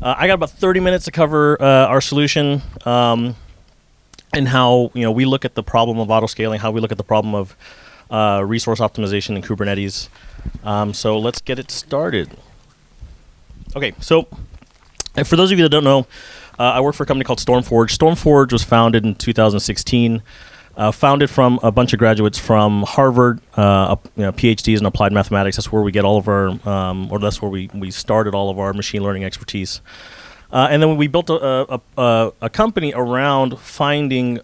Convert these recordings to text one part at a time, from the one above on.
I got about 30 minutes to cover our solution and how we look at the problem of autoscaling, how we look at the problem of resource optimization in Kubernetes. So let's get it started. Okay, so for those of you that don't know, I work for a company called StormForge. StormForge was founded in 2016. Founded from a bunch of graduates from Harvard, PhDs in applied mathematics. That's where we get all of our, or that's where we started all of our machine learning expertise. And then we built a company around finding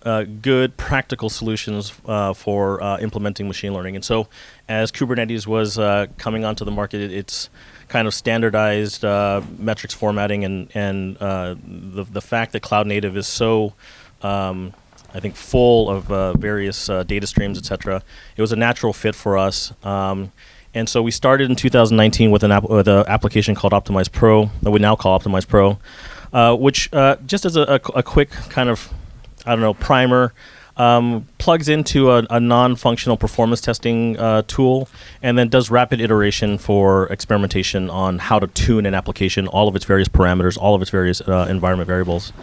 good practical solutions for implementing machine learning. And so as Kubernetes was coming onto the market, it's kind of standardized metrics formatting and the fact that cloud native is so I think full of various data streams, et cetera. It was a natural fit for us. And so we started in 2019 with an application called Optimize Pro, that we now call Optimize Pro, which just as a quick kind of, primer, plugs into a non-functional performance testing tool and then does rapid iteration for experimentation on how to tune an application, all of its various parameters, all of its various environment variables.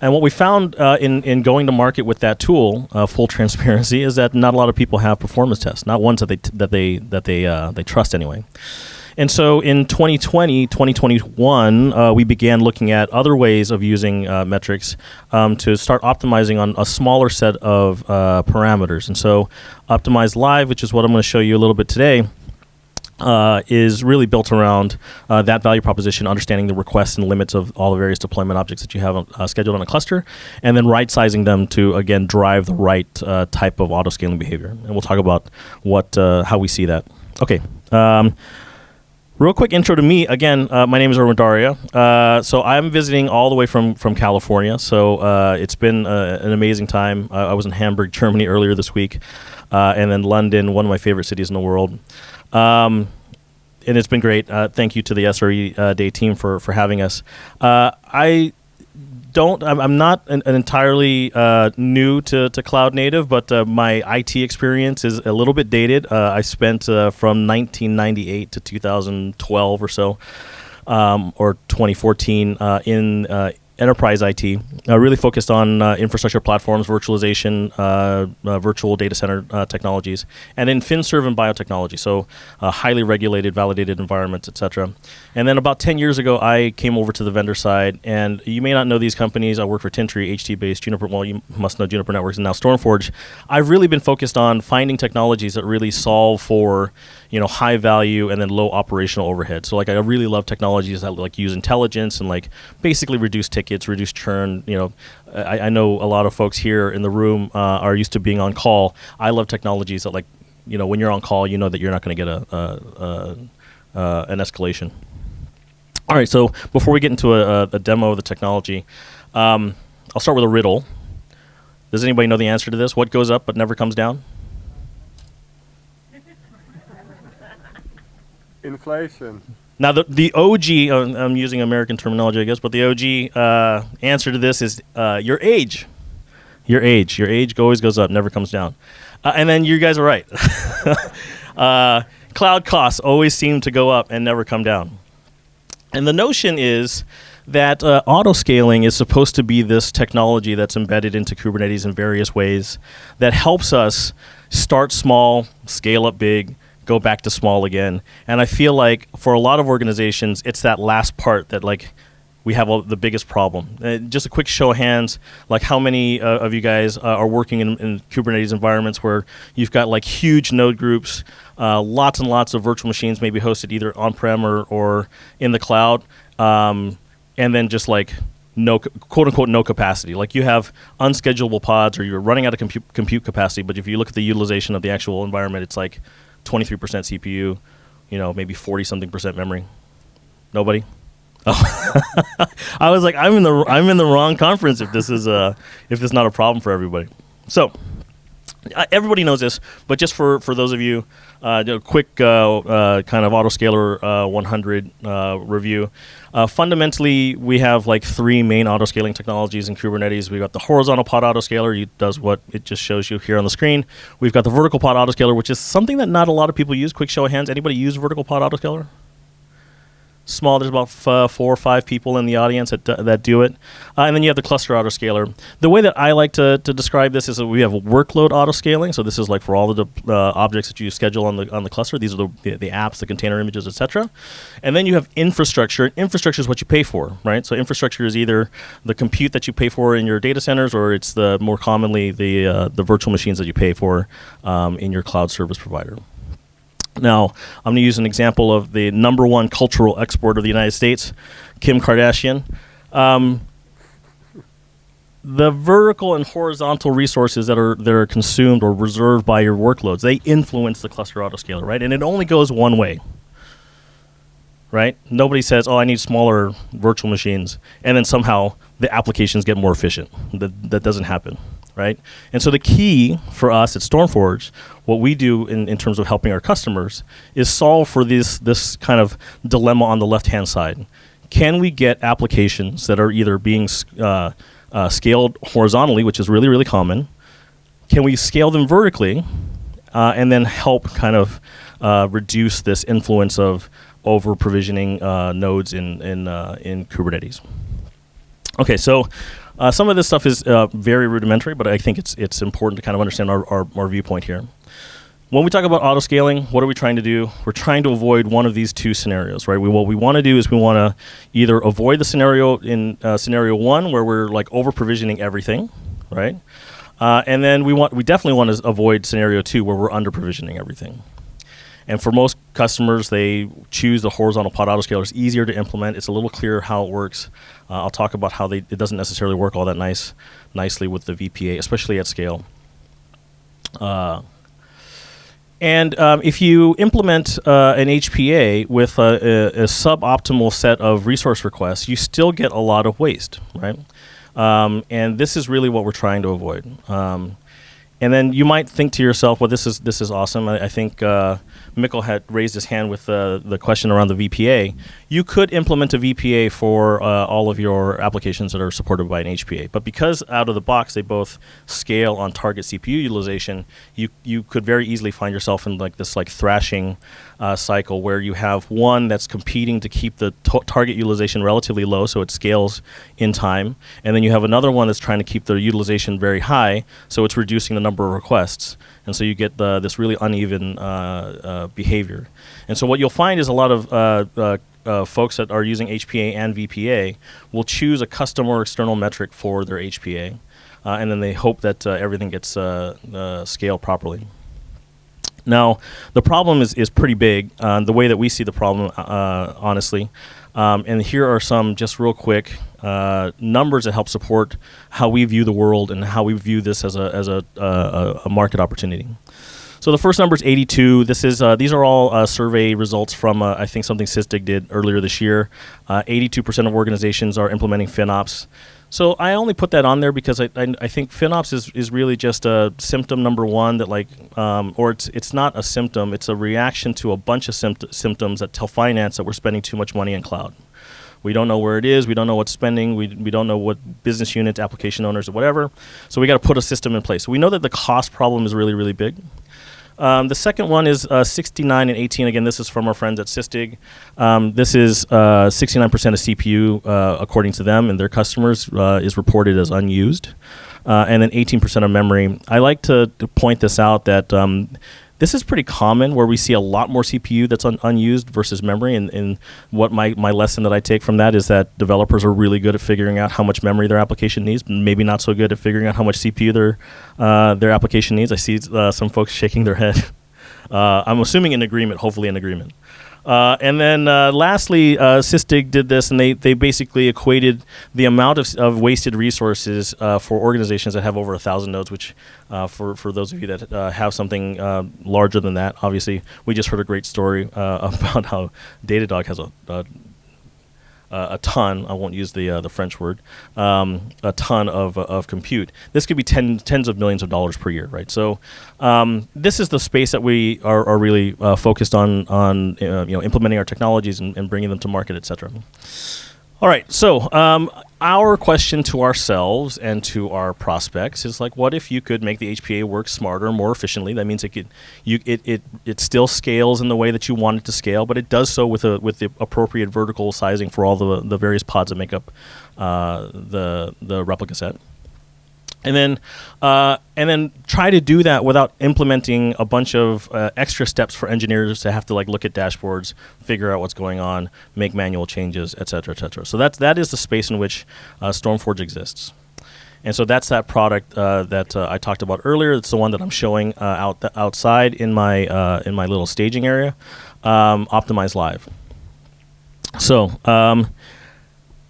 And what we found in going to market with that tool, full transparency, is that not a lot of people have performance tests, not ones that they trust anyway. And so in 2021, we began looking at other ways of using metrics to start optimizing on a smaller set of parameters. And so Optimize Live, which is what I'm going to show you a little bit today, is really built around that value proposition, understanding the requests and limits of all the various deployment objects that you have scheduled on a cluster, and then right-sizing them to, again, drive the right type of auto-scaling behavior. And we'll talk about how we see that. Okay. Real quick intro to me. Again, my name is Erwin Daria. So I'm visiting all the way from California. So it's been an amazing time. I was in Hamburg, Germany earlier this week, and then London, one of my favorite cities in the world. And it's been great. Thank you to the SREday team for having us. I'm not an entirely new to cloud native, but my IT experience is a little bit dated. I spent from 1998 to 2012 or so, or 2014 in enterprise IT, really focused on infrastructure platforms, virtualization, virtual data center technologies, and in FinServ and biotechnology, so highly regulated, validated environments, et cetera. And then about 10 years ago, I came over to the vendor side, and you may not know these companies. I work for Tintri, HT-based, Juniper, well, you must know Juniper Networks, and now StormForge. I've really been focused on finding technologies that really solve for high value and then low operational overhead. So I really love technologies that use intelligence and basically reduce tickets, reduce churn. I know a lot of folks here in the room are used to being on call. I love technologies that when you're on call, you know that you're not going to get an escalation. All right, so before we get into a demo of the technology, I'll start with a riddle. Does anybody know the answer to this? What goes up but never comes down? Inflation. Now, the OG, I'm using American terminology, I guess, but the OG answer to this is your age. Your age. Your age always goes up, never comes down. And then you guys are right. Cloud costs always seem to go up and never come down. And the notion is that autoscaling is supposed to be this technology that's embedded into Kubernetes in various ways that helps us start small, scale up big, go back to small again. And I feel like for a lot of organizations, it's that last part that we have the biggest problem. Just a quick show of hands, how many of you guys are working in Kubernetes environments where you've got huge node groups, lots and lots of virtual machines maybe hosted either on-prem or in the cloud, and then just no, quote unquote, no capacity. You have unschedulable pods or you're running out of compute capacity, but if you look at the utilization of the actual environment, it's 23% CPU, maybe 40-something% memory. Nobody? Oh. I was I'm in the wrong conference if this is if this is not a problem for everybody. So everybody knows this, but just for those of you, a quick kind of Autoscaler 100 review. Fundamentally, we have three main autoscaling technologies in Kubernetes. We've got the horizontal pod autoscaler. It does what it just shows you here on the screen. We've got the vertical pod autoscaler, which is something that not a lot of people use. Quick show of hands. Anybody use vertical pod autoscaler? Small. There's about 4 or 5 people in the audience that do it. And then you have the cluster autoscaler. The way that I like to describe this is that we have workload autoscaling. So this is like for all the objects that you schedule on the cluster. These are the apps, the container images, etc. And then you have infrastructure. Infrastructure is what you pay for, right? So infrastructure is either the compute that you pay for in your data centers, or it's the more commonly the virtual machines that you pay for in your cloud service provider. Now, I'm going to use an example of the #1 cultural export of the United States, Kim Kardashian. The vertical and horizontal resources that are consumed or reserved by your workloads, they influence the cluster autoscaler, right? And it only goes one way, right? Nobody says, oh, I need smaller virtual machines, and then somehow the applications get more efficient. That doesn't happen. Right? And so the key for us at StormForge, what we do in terms of helping our customers, is solve for this kind of dilemma on the left-hand side. Can we get applications that are either being scaled horizontally, which is really, really common? Can we scale them vertically and then help kind of reduce this influence of over-provisioning nodes in Kubernetes? Okay, so some of this stuff is very rudimentary, but I think it's important to kind of understand our viewpoint here. When we talk about autoscaling, what are we trying to do? We're trying to avoid one of these 2 scenarios, right? What we want to do is we want to either avoid the scenario in scenario 1 where we're like over-provisioning everything, right? And then we definitely want to avoid scenario 2 where we're under-provisioning everything. And for most customers, they choose the horizontal pod autoscaler. It's easier to implement. It's a little clearer how it works. I'll talk about how it doesn't necessarily work all that nicely with the VPA, especially at scale. If you implement an HPA with a suboptimal set of resource requests, you still get a lot of waste, right? And this is really what we're trying to avoid. And then you might think to yourself, well, this is awesome. I think Mikkel had raised his hand with the question around the VPA. You could implement a VPA for all of your applications that are supported by an HPA. But because out of the box they both scale on target CPU utilization, you could very easily find yourself in this thrashing cycle where you have one that's competing to keep the target utilization relatively low so it scales in time. And then you have another one that's trying to keep the utilization very high so it's reducing the number of requests. And so you get this really uneven behavior. And so what you'll find is a lot of folks that are using HPA and VPA will choose a custom or external metric for their HPA, and then they hope that everything gets scaled properly. Now, the problem is pretty big, the way that we see the problem, honestly. And here are some just real quick numbers that help support how we view the world and how we view this as a market opportunity. So the first number is 82. These are all survey results from I think something SysDig did earlier this year. 82% of organizations are implementing FinOps. So I only put that on there because I think FinOps is really just a symptom number one that or it's not a symptom, it's a reaction to a bunch of symptoms that tell finance that we're spending too much money in cloud. We don't know where it is, we don't know what's spending, we don't know what business units, application owners, or whatever. So we got to put a system in place. So we know that the cost problem is really, really big. The second one is 69 and 18. Again, this is from our friends at SysDig. This is 69% of CPU, according to them and their customers, is reported as unused. And then 18% of memory. I like to point this out that this is pretty common where we see a lot more CPU that's unused versus memory. And what my lesson that I take from that is that developers are really good at figuring out how much memory their application needs, maybe not so good at figuring out how much CPU their application needs. I see some folks shaking their head. I'm assuming in agreement, hopefully in agreement. And then lastly, SysDig did this, and they basically equated the amount of wasted resources for organizations that have over 1,000 nodes, which for those of you that have something larger than that, obviously, we just heard a great story about how Datadog has a ton, I won't use the French word, a ton of compute. This could be tens of millions of dollars per year, right? So this is the space that we are really focused on implementing our technologies and bringing them to market, et cetera. All right, so our question to ourselves and to our prospects is like, what if you could make the HPA work smarter, more efficiently? That means it still scales in the way that you want it to scale, but it does so with the appropriate vertical sizing for all the various pods that make up the replica set. And then try to do that without implementing a bunch of extra steps for engineers to have to like look at dashboards, figure out what's going on, make manual changes, et cetera, et cetera. So that is the space in which StormForge exists. And so that's that product that I talked about earlier. It's the one that I'm showing outside in my little staging area, Optimize Live. So.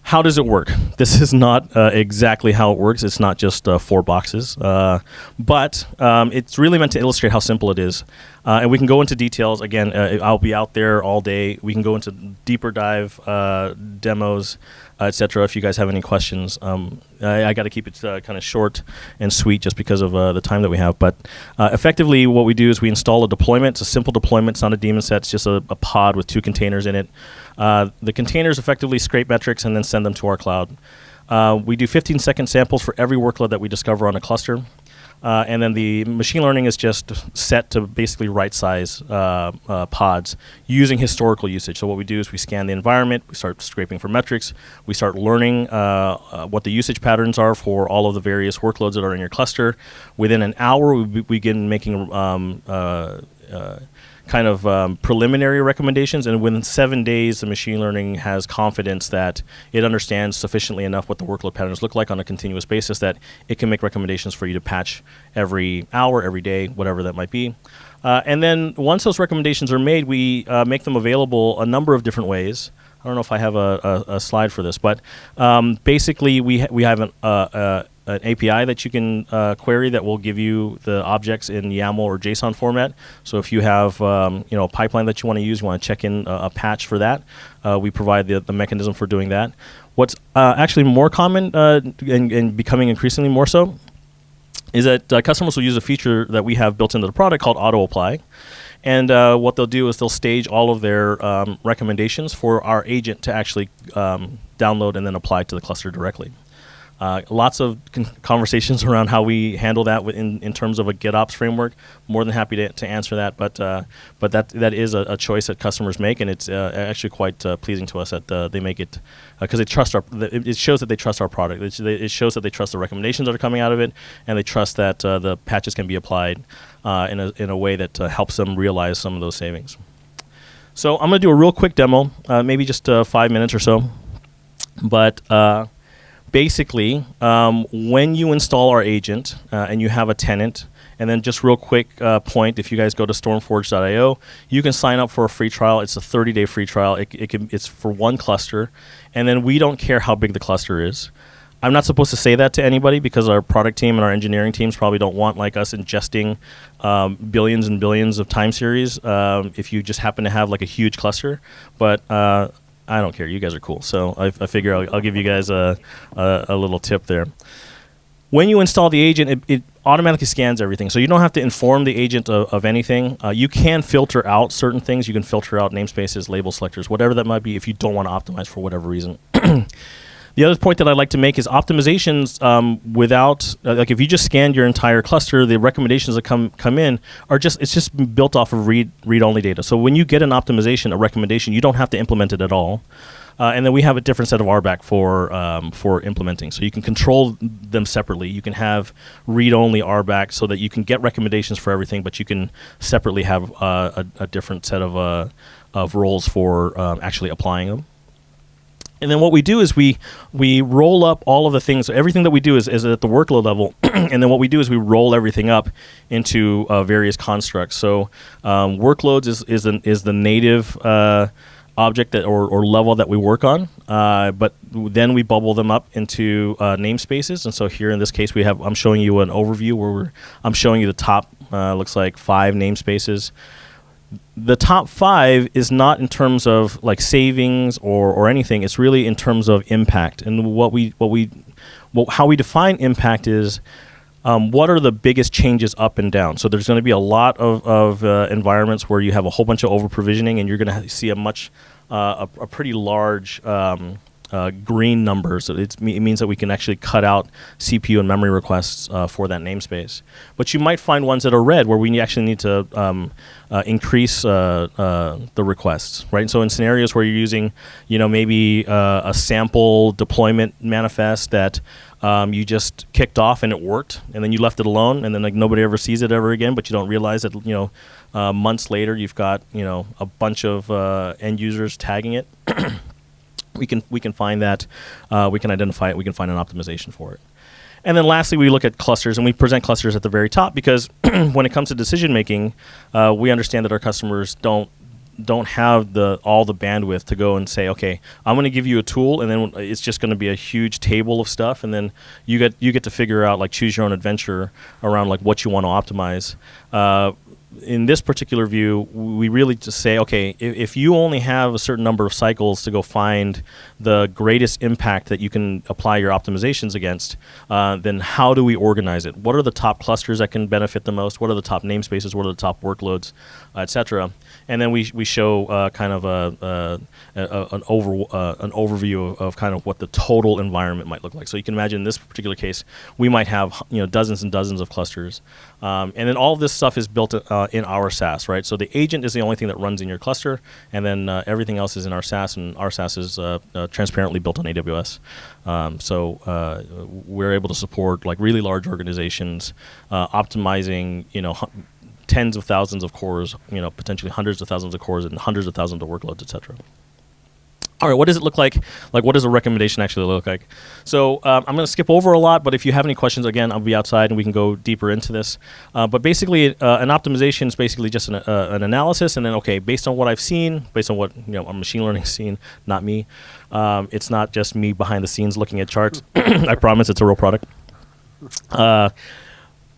How does it work? This is not exactly how it works. It's not just 4 boxes, but it's really meant to illustrate how simple it is. And we can go into details. Again, I'll be out there all day. We can go into deeper dive demos, etc. If you guys have any questions. I got to keep it kind of short and sweet just because of the time that we have. But effectively, what we do is we install a deployment. It's a simple deployment. It's not a daemon set. It's just a pod with 2 containers in it. The containers effectively scrape metrics and then send them to our cloud. We do 15-second samples for every workload that we discover on a cluster. And then the machine learning is just set to basically right-size pods using historical usage. So what we do is we scan the environment, we start scraping for metrics, we start learning what the usage patterns are for all of the various workloads that are in your cluster. Within an hour, we begin making preliminary recommendations, and within 7 days, the machine learning has confidence that it understands sufficiently enough what the workload patterns look like on a continuous basis that it can make recommendations for you to patch every hour, every day, whatever that might be. And then once those recommendations are made, we make them available a number of different ways. I don't know if I have a slide for this, but basically we have an API that you can query that will give you the objects in YAML or JSON format. So if you have a pipeline that you want to use, you want to check in a patch for that, we provide the mechanism for doing that. What's actually more common and becoming increasingly more so is that customers will use a feature that we have built into the product called auto apply. And what they'll do is they'll stage all of their recommendations for our agent to actually download and then apply to the cluster directly. Lots of conversations around how we handle that in terms of a GitOps framework. More than happy to answer that, but that is a choice that customers make, and it's actually quite pleasing to us that they make it because they trust our. It shows that they trust our product. It shows that they trust the recommendations that are coming out of it, and they trust that the patches can be applied in a way that helps them realize some of those savings. So I'm going to do a real quick demo, maybe just 5 minutes or so, but. Basically, when you install our agent and you have a tenant, and then just real quick point, if you guys go to stormforge.io, you can sign up for a free trial. It's a 30-day free trial. It's for one cluster, and then we don't care how big the cluster is. I'm not supposed to say that to anybody because our product team and our engineering teams probably don't want like us ingesting billions and billions of time series if you just happen to have like a huge cluster. But I don't care. You guys are cool. So I figure I'll give you guys a little tip there. When you install the agent, it automatically scans everything. So you don't have to inform the agent of anything. You can filter out certain things. You can filter out namespaces, label selectors, whatever that might be if you don't want to optimize for whatever reason. The other point that I'd like to make is optimizations without, like if you just scanned your entire cluster, the recommendations that come in are it's just built off of read-only data. So when you get an optimization, a recommendation, you don't have to implement it at all. And then we have a different set of RBAC for implementing. So you can control them separately. You can have read-only RBAC so that you can get recommendations for everything, but you can separately have a different set of roles for actually applying them. And then what we do is we roll up all of the things. Everything that we do is at the workload level. And then what we do is we roll everything up into various constructs. So workloads is the native object that or level that we work on. But then we bubble them up into namespaces. And so here in this case, I'm showing you an overview where I'm showing you the top, looks like 5 namespaces. The top 5 is not in terms of like savings or anything. It's really in terms of impact. And how we define impact is what are the biggest changes up and down. So there's going to be a lot of environments where you have a whole bunch of over provisioning, and you're going to see a pretty large green numbers. It means that we can actually cut out CPU and memory requests for that namespace. But you might find ones that are red where we actually need to increase the requests, right? So in scenarios where you're using, maybe a sample deployment manifest that you just kicked off and it worked, and then you left it alone, and then like nobody ever sees it ever again, but you don't realize that months later you've got a bunch of end users tagging it. we can find that, we can identify it, we can find an optimization for it. And then lastly, we look at clusters, and we present clusters at the very top because when it comes to decision making, we understand that our customers don't have all the bandwidth to go and say, okay, I'm going to give you a tool, and then it's just going to be a huge table of stuff, and then you get to figure out, like, choose your own adventure around like what you want to optimize. In this particular view, we really just say, okay, if you only have a certain number of cycles to go find the greatest impact that you can apply your optimizations against, then how do we organize it? What are the top clusters that can benefit the most? What are the top namespaces? What are the top workloads, et cetera? And then we show kind of an overview of kind of what the total environment might look like. So you can imagine in this particular case, we might have dozens and dozens of clusters, and then all of this stuff is built in our SaaS, right? So the agent is the only thing that runs in your cluster, and then everything else is in our SaaS, and our SaaS is transparently built on AWS. So we're able to support like really large organizations, optimizing tens of thousands of cores, potentially hundreds of thousands of cores and hundreds of thousands of workloads, et cetera. All right, what does it look like? Like, what does a recommendation actually look like? So I'm going to skip over a lot, but if you have any questions, again, I'll be outside and we can go deeper into this. But basically, an optimization is basically just an analysis, and then, okay, based on what I've seen, based on what our machine learning seen, not me. It's not just me behind the scenes looking at charts. I promise it's a real product.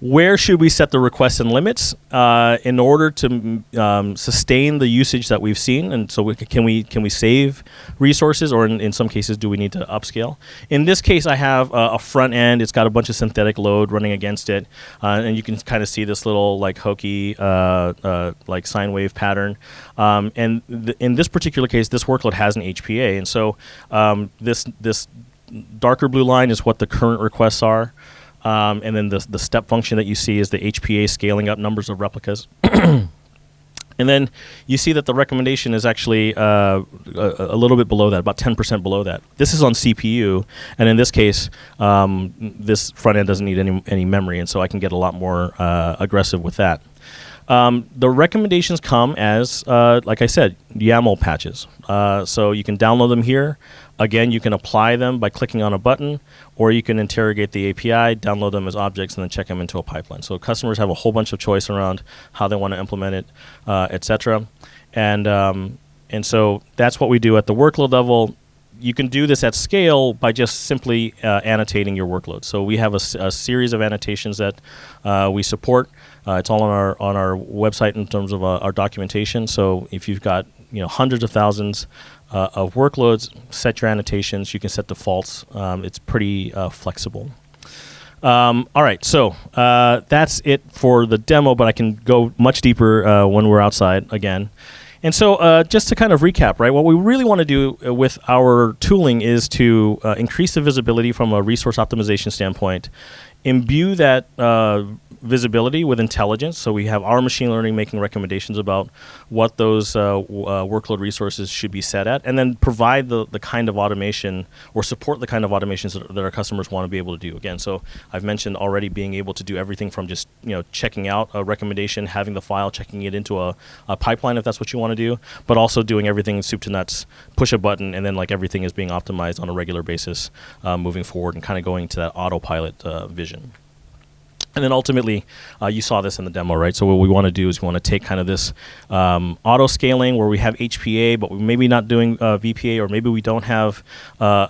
Where should we set the requests and limits in order to sustain the usage that we've seen? And so can we save resources, or in some cases, do we need to upscale? In this case, I have a front end. It's got a bunch of synthetic load running against it, and you can kind of see this little like hokey like sine wave pattern. And in this particular case, this workload has an HPA, and so this darker blue line is what the current requests are. And then the step function that you see is the HPA scaling up numbers of replicas. And then you see that the recommendation is actually a little bit below that, about 10% below that. This is on CPU, and in this case, this front end doesn't need any memory, and so I can get a lot more aggressive with that. The recommendations come as, like I said, YAML patches. So you can download them here. Again, you can apply them by clicking on a button, or you can interrogate the API, download them as objects, and then check them into a pipeline. So customers have a whole bunch of choice around how they want to implement it, et cetera. And so that's what we do at the workload level. You can do this at scale by just simply annotating your workload. So we have a series of annotations that we support. It's all on our website in terms of our documentation. So if you've got hundreds of thousands of workloads, set your annotations. You can set defaults. It's pretty flexible. All right, so that's it for the demo, but I can go much deeper when we're outside again. And so just to kind of recap, right, what we really want to do with our tooling is to increase the visibility from a resource optimization standpoint, imbue that visibility with intelligence. So we have our machine learning making recommendations about what those workload resources should be set at, and then provide the kind of automation or support the kind of automations that our customers want to be able to do. Again, so I've mentioned already being able to do everything from just checking out a recommendation, having the file, checking it into a pipeline if that's what you want to do, but also doing everything soup to nuts, push a button, and then like everything is being optimized on a regular basis moving forward, and kind of going to that autopilot vision. And then ultimately, you saw this in the demo, right? So what we want to do is we want to take kind of this auto-scaling where we have HPA, but we're maybe not doing VPA, or maybe we don't have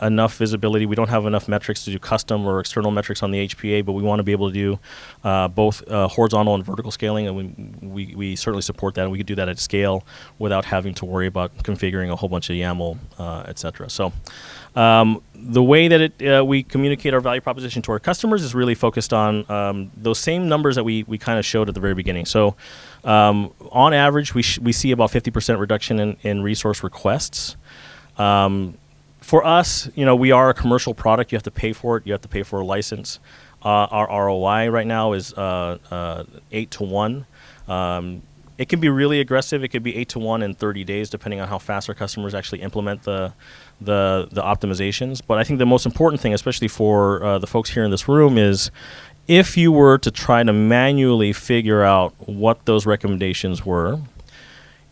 enough visibility. We don't have enough metrics to do custom or external metrics on the HPA, but we want to be able to do both horizontal and vertical scaling, and we certainly support that. And we could do that at scale without having to worry about configuring a whole bunch of YAML, et cetera. So the way that we communicate our value proposition to our customers is really focused on those same numbers that we kind of showed at the very beginning. So on average, we see about 50% reduction in resource requests, for us, we are a commercial product. You have to pay for it. You have to pay for a license. Our ROI right now is 8 to 1. It can be really aggressive. It could be 8 to 1 in 30 days, depending on how fast our customers actually implement the optimizations. But I think the most important thing, especially for the folks here in this room, is if you were to try to manually figure out what those recommendations were,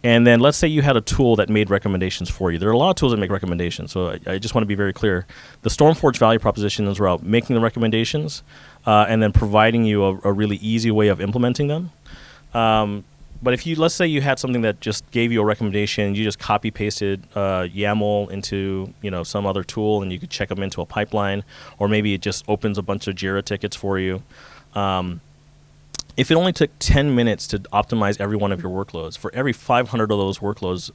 and then let's say you had a tool that made recommendations for you. There are a lot of tools that make recommendations, so I just want to be very clear. The StormForge value proposition is about making the recommendations and then providing you a really easy way of implementing them. But if let's say you had something that just gave you a recommendation, you just copy-pasted YAML into some other tool, and you could check them into a pipeline, or maybe it just opens a bunch of Jira tickets for you. If it only took 10 minutes to optimize every one of your workloads, for every 500 of those workloads,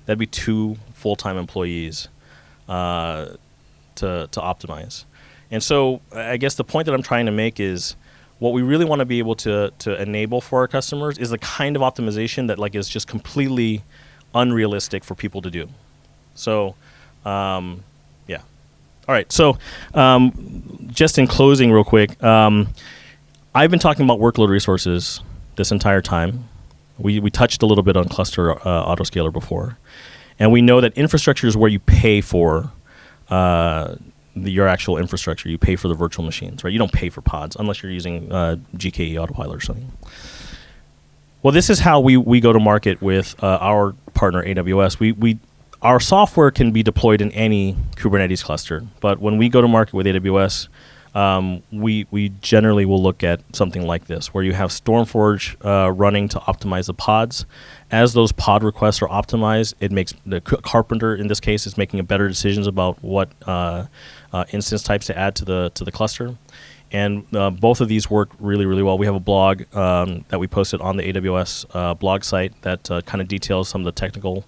that'd be 2 full-time employees to optimize. And so I guess the point that I'm trying to make is what we really want to be able to enable for our customers is the kind of optimization that is just completely unrealistic for people to do. So, yeah. All right. So just in closing real quick, I've been talking about workload resources this entire time. We touched a little bit on cluster autoscaler before. And we know that infrastructure is where you pay for your actual infrastructure. You pay for the virtual machines, right? You don't pay for pods unless you're using GKE Autopilot or something. Well, this is how we go to market with our partner AWS. Our software can be deployed in any Kubernetes cluster, but when we go to market with AWS, we generally will look at something like this, where you have StormForge running to optimize the pods. As those pod requests are optimized, it makes the carpenter, in this case, is making better decisions about what instance types to add to the cluster. And both of these work really, really well. We have a blog that we posted on the AWS blog site that kind of details some of the technical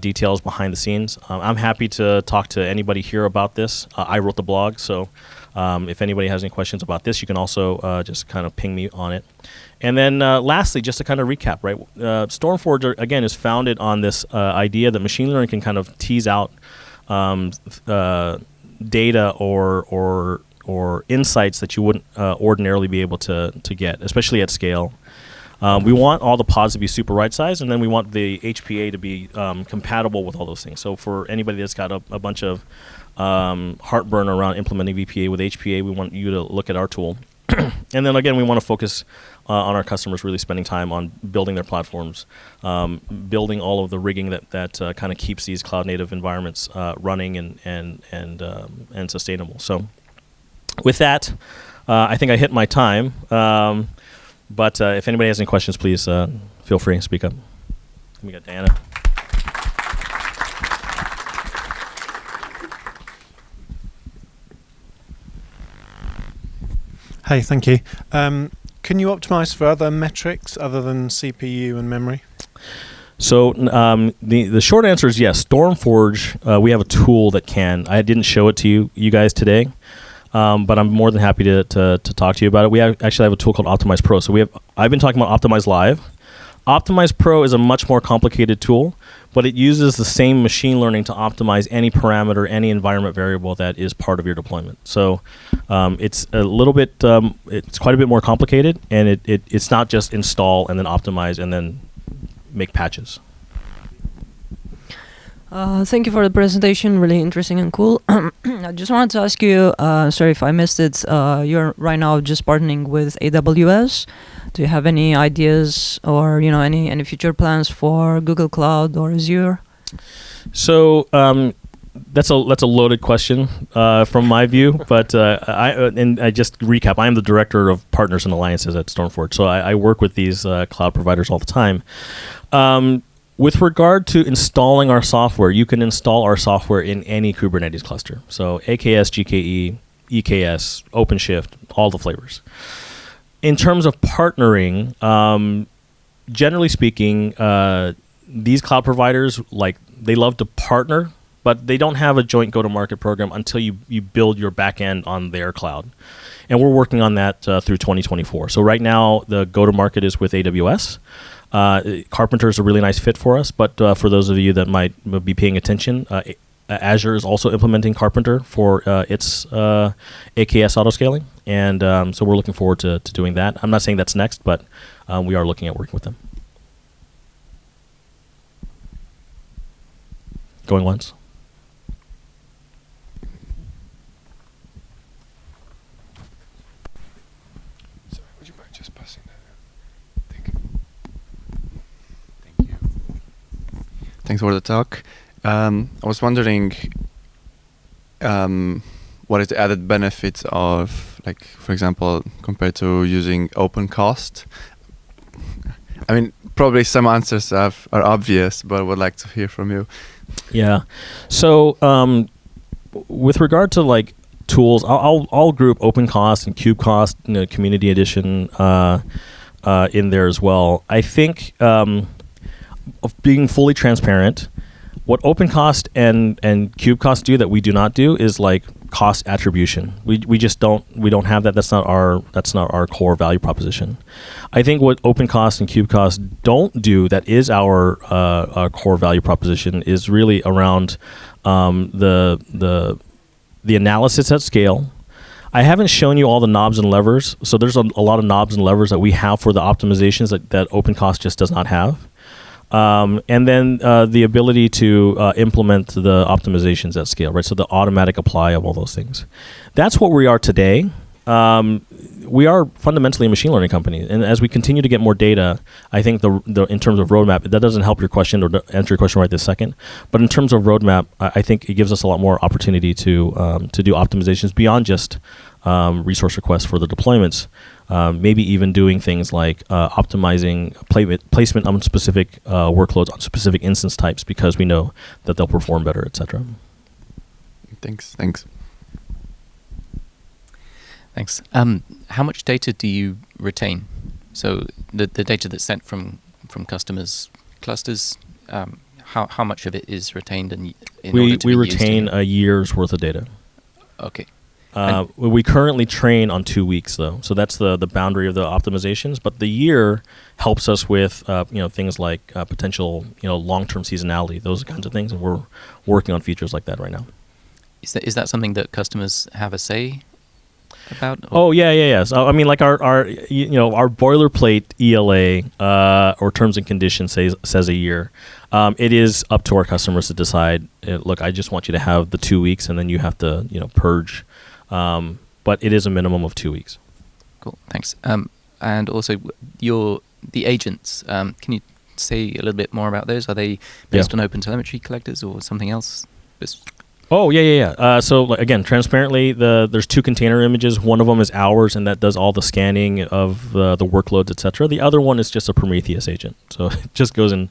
details behind the scenes. I'm happy to talk to anybody here about this. I wrote the blog, so if anybody has any questions about this, you can also just kind of ping me on it. And then lastly, just to kind of recap, right? StormForge, again, is founded on this idea that machine learning can kind of tease out data or insights that you wouldn't ordinarily be able to get, especially at scale. We want all the pods to be super right-sized, and then we want the HPA to be compatible with all those things. So for anybody that's got a bunch of heartburn around implementing VPA with HPA, we want you to look at our tool. And then again, we want to focus on our customers really spending time on building their platforms, building all of the rigging that kind of keeps these cloud-native environments running and sustainable. So with that, I think I hit my time. But if anybody has any questions, please feel free to speak up. We got Diana. Hey, thank you. Can you optimize for other metrics other than CPU and memory? So the short answer is yes. StormForge, we have a tool that can. I didn't show it to you guys today. But I'm more than happy to talk to you about it. We actually have a tool called Optimize Pro. So I've been talking about Optimize Live. Optimize Pro is a much more complicated tool, but it uses the same machine learning to optimize any parameter, any environment variable that is part of your deployment. So it's a little bit, it's quite a bit more complicated, and it's not just install and then optimize and then make patches. Thank you for the presentation, really interesting and cool. I just wanted to ask you, sorry if I missed it, you're right now just partnering with AWS. Do you have any ideas or any future plans for Google Cloud or Azure? So that's a loaded question from my view, but I just recap. I am the director of partners and alliances at StormForge, so I work with these cloud providers all the time. With regard to installing our software, you can install our software in any Kubernetes cluster. So AKS, GKE, EKS, OpenShift, all the flavors. In terms of partnering, generally speaking, these cloud providers, they love to partner, but they don't have a joint go-to-market program until you build your back end on their cloud. And we're working on that through 2024. So right now, the go-to-market is with AWS. Carpenter is a really nice fit for us, but for those of you that might be paying attention, Azure is also implementing Carpenter for its AKS autoscaling, and so we're looking forward to doing that. I'm not saying that's next, but we are looking at working with them. Going once. Sorry, would you mind just passing that? Thank you. Thanks for the talk. I was wondering what is the added benefits of, like, for example, compared to using OpenCost? I mean, probably some answers are obvious, but I would like to hear from you. Yeah. So with regard to like tools, I'll group OpenCost and KubeCost, Community Edition in there as well. I think of being fully transparent, what OpenCost and KubeCost do that we do not do is like cost attribution. We just don't have that. That's not our core value proposition. I think what OpenCost and KubeCost don't do that is our core value proposition is really around the analysis at scale. I haven't shown you all the knobs and levers, so there's a lot of knobs and levers that we have for the optimizations that OpenCost just does not have. And then the ability to implement the optimizations at scale, right? So the automatic apply of all those things. That's what we are today. We are fundamentally a machine learning company, and as we continue to get more data, I think the in terms of roadmap, that doesn't help your question or answer your question right this second. But in terms of roadmap, I think it gives us a lot more opportunity to do optimizations beyond just resource requests for the deployments. Maybe even doing things like optimizing placement on specific workloads on specific instance types because we know that they'll perform better, etc. Thanks. Thanks. How much data do you retain? So the data that's sent from customers' clusters, how much of it is retained in order to we be retain used a year's worth of data. Okay. We currently train on 2 weeks, though, so that's the boundary of the optimizations. But the year helps us with things like potential long-term seasonality, those kinds of things, and we're working on features like that right now. Is that something that customers have a say about? Oh yeah. So I mean, like our boilerplate ELA or terms and conditions says a year. It is up to our customers to decide. Look, I just want you to have the 2 weeks, and then you have to purge. But it is a minimum of 2 weeks. Cool, thanks. And also, the agents. Can you say a little bit more about those? Are they based on OpenTelemetry collectors or something else? Oh yeah. So again, transparently, there's 2 container images. One of them is ours, and that does all the scanning of the workloads, etc. The other one is just a Prometheus agent. So it just goes and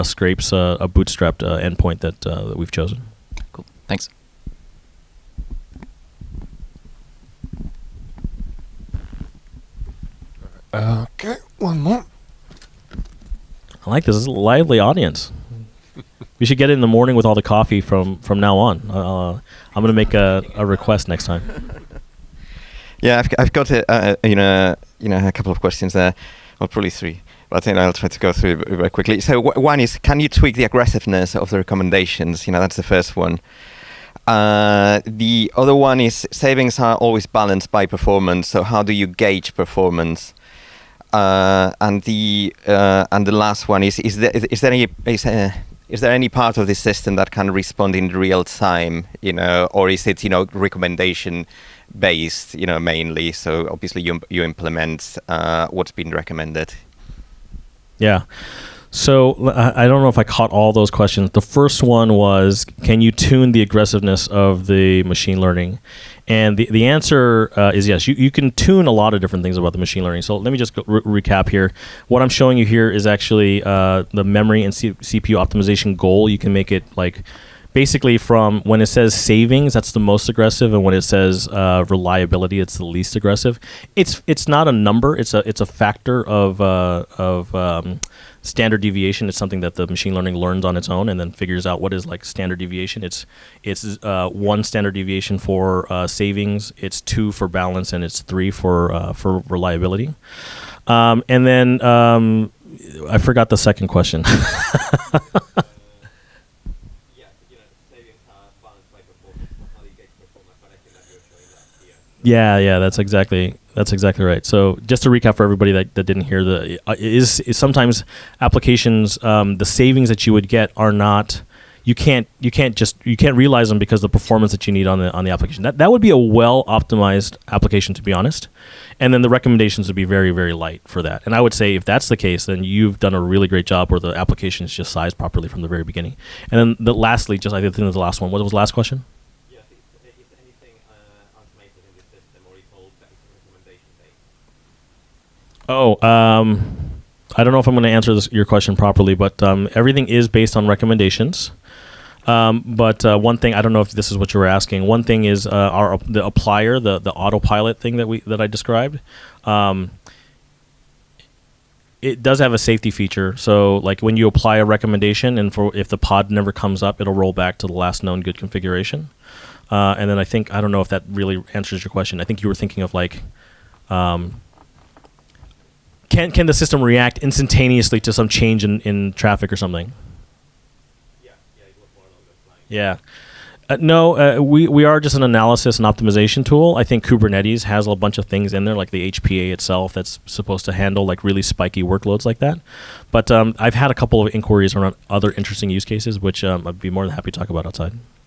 scrapes a bootstrapped endpoint that we've chosen. Cool. Thanks. Okay, one more. I like this. This is a lively audience. We should get it in the morning with all the coffee from now on. I'm going to make a request next time. Yeah, I've got a couple of questions there, well, probably 3. But I think I'll try to go through it very quickly. So one is, can you tweak the aggressiveness of the recommendations? That's the first one. The other one is, savings are always balanced by performance. So how do you gauge performance? And the last one is there any part of the system that can respond in real time, or is it, recommendation based, mainly? So obviously you implement what's been recommended. Yeah. So I don't know if I caught all those questions. The first one was, can you tune the aggressiveness of the machine learning? And the answer is yes. You can tune a lot of different things about the machine learning. So let me just recap here. What I'm showing you here is actually the memory and CPU optimization goal. You can make it like basically from when it says savings, that's the most aggressive, and when it says reliability, it's the least aggressive. It's not a number. It's a factor of standard deviation. It's something that the machine learning learns on its own and then figures out what is like standard deviation. It's 1 standard deviation for savings, it's 2 for balance, and it's 3 for reliability. And then I forgot the second question. Yeah, that's exactly right. So just to recap for everybody that didn't hear, the is sometimes applications, the savings that you would get are not, you can't realize them because the performance that you need on the application. That would be a well optimized application, to be honest. And then the recommendations would be very, very light for that. And I would say if that's the case, then you've done a really great job where the application is just sized properly from the very beginning. And then lastly, just I think the last one. What was the last question? Yes, is anything automated in this system, or is all recommendation based? I don't know if I'm going to answer your question properly, but everything is based on recommendations. But one thing, I don't know if this is what you were asking. One thing is the applier, the autopilot thing that I described. It does have a safety feature. So like when you apply a recommendation, and if the pod never comes up, it'll roll back to the last known good configuration. And then I don't know if that really answers your question. I think you were thinking of like, can the system react instantaneously to some change in traffic or something? Yeah. No, we are just an analysis and optimization tool. I think Kubernetes has a bunch of things in there, like the HPA itself, that's supposed to handle like really spiky workloads like that. But I've had a couple of inquiries around other interesting use cases, which I'd be more than happy to talk about outside.